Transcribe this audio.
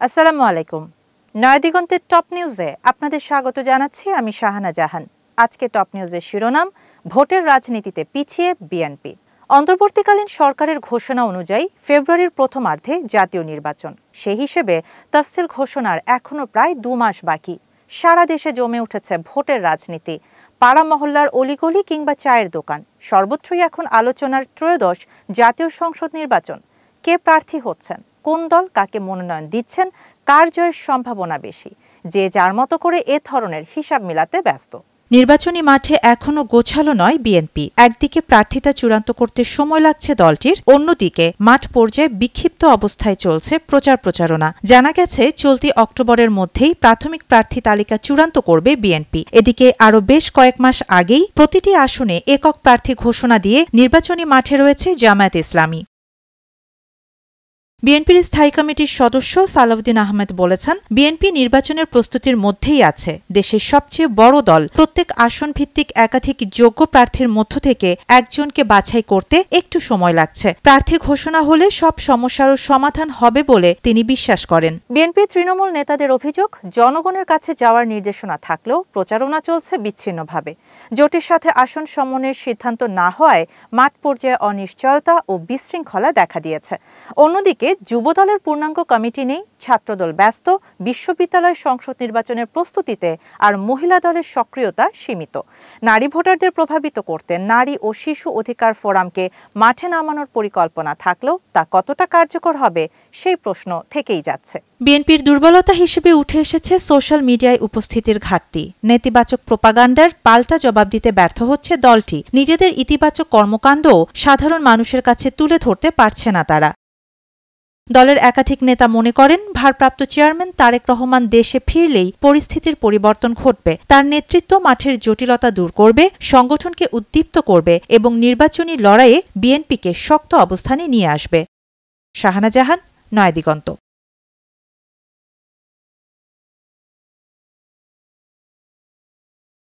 আসসালামু আলাইকুম। নয়াদিগন্তের টপ নিউজে আপনাদের স্বাগত জানাচ্ছি আমি শাহানা জাহান। আজকে টপ নিউজের শিরোনাম, ভোটের রাজনীতিতে পিছিয়ে বিএনপি। অন্তর্বর্তীকালীন সরকারের ঘোষণা অনুযায়ী ফেব্রুয়ারির প্রথমার্ধে জাতীয় নির্বাচন। সেই হিসেবে তফসিল ঘোষণার এখনও প্রায় 2 মাস বাকি। সারা দেশে জমে উঠেছে ভোটের রাজনীতি। পাড়া মহল্লার অলিগলি কিংবা চায়ের দোকান, সর্বত্রই এখন আলোচনার ত্রয়োদশ জাতীয় সংসদ নির্বাচন। কে প্রার্থী হচ্ছেন, কোন দল কাকে মনোনয়ন দিচ্ছেন, কার জয়ের সম্ভাবনা বেশি, যে যার মতো করে এ ধরনের হিসাব মিলাতে ব্যস্ত। নির্বাচনী মাঠে এখনও গোছালো নয় বিএনপি। একদিকে প্রার্থিতা চূড়ান্ত করতে সময় লাগছে দলটির, অন্যদিকে মাঠ পর্যায়ে বিক্ষিপ্ত অবস্থায় চলছে প্রচারণা। জানা গেছে চলতি অক্টোবরের মধ্যেই প্রাথমিক প্রার্থী তালিকা চূড়ান্ত করবে বিএনপি। এদিকে আরও বেশ কয়েক মাস আগেই প্রতিটি আসনে একক প্রার্থী ঘোষণা দিয়ে নির্বাচনী মাঠে রয়েছে জামায়াত ইসলামী। বিএনপির স্থায়ী কমিটির সদস্য সালাউদ্দিন আহমেদ বলেছেন, বিএনপি নির্বাচনের প্রস্তুতির মধ্যেই আছে। দেশের সবচেয়ে বড় দল, প্রত্যেক আসন ভিত্তিক একাধিক যোগ্য প্রার্থীর মধ্য থেকে একজনকে বাছাই করতে একটু সময় লাগছে। প্রার্থী ঘোষণা হলে সব সমস্যারও সমাধান হবে বলে তিনি বিশ্বাস করেন। বিএনপি তৃণমূল নেতাদের অভিযোগ, জনগণের কাছে যাওয়ার নির্দেশনা থাকলেও প্রচারণা চলছে বিচ্ছিন্নভাবে। জোটের সাথে আসন সমন্বয়ের সিদ্ধান্ত না হওয়ায় মাঠ পর্যায়ে অনিশ্চয়তা ও বিশৃঙ্খলা দেখা দিয়েছে। অন্যদিকে যুবদলের পূর্ণাঙ্গ কমিটি নেই, ছাত্রদল ব্যস্ত, বিশ্ববিদ্যালয় সংসদ নির্বাচনের প্রস্তুতিতে, আর মহিলা দলের সক্রিয়তা সীমিত। নারী ভোটারদের প্রভাবিত করতে নারী ও শিশু অধিকার ফোরামকে মাঠে নামানোর পরিকল্পনা থাকলেও তা কতটা কার্যকর হবে সেই প্রশ্ন থেকেই যাচ্ছে। বিএনপির দুর্বলতা হিসেবে উঠে এসেছে সোশ্যাল মিডিয়ায় উপস্থিতির ঘাটতি। নেতিবাচক প্রোপাগান্ডার পাল্টা জবাব দিতে ব্যর্থ হচ্ছে দলটি। নিজেদের ইতিবাচক কর্মকাণ্ডও সাধারণ মানুষের কাছে তুলে ধরতে পারছে না তারা। দলের একাধিক নেতা মনে করেন, ভারপ্রাপ্ত চেয়ারম্যান তারেক রহমান দেশে ফিরলেই পরিস্থিতির পরিবর্তন ঘটবে। তার নেতৃত্ব মাঠের জটিলতা দূর করবে, সংগঠনকে উদ্দীপ্ত করবে এবং নির্বাচনী লড়াইয়ে বিএনপিকে শক্ত অবস্থানে নিয়ে আসবে। শাহানা জাহান, নয়াদিগন্ত।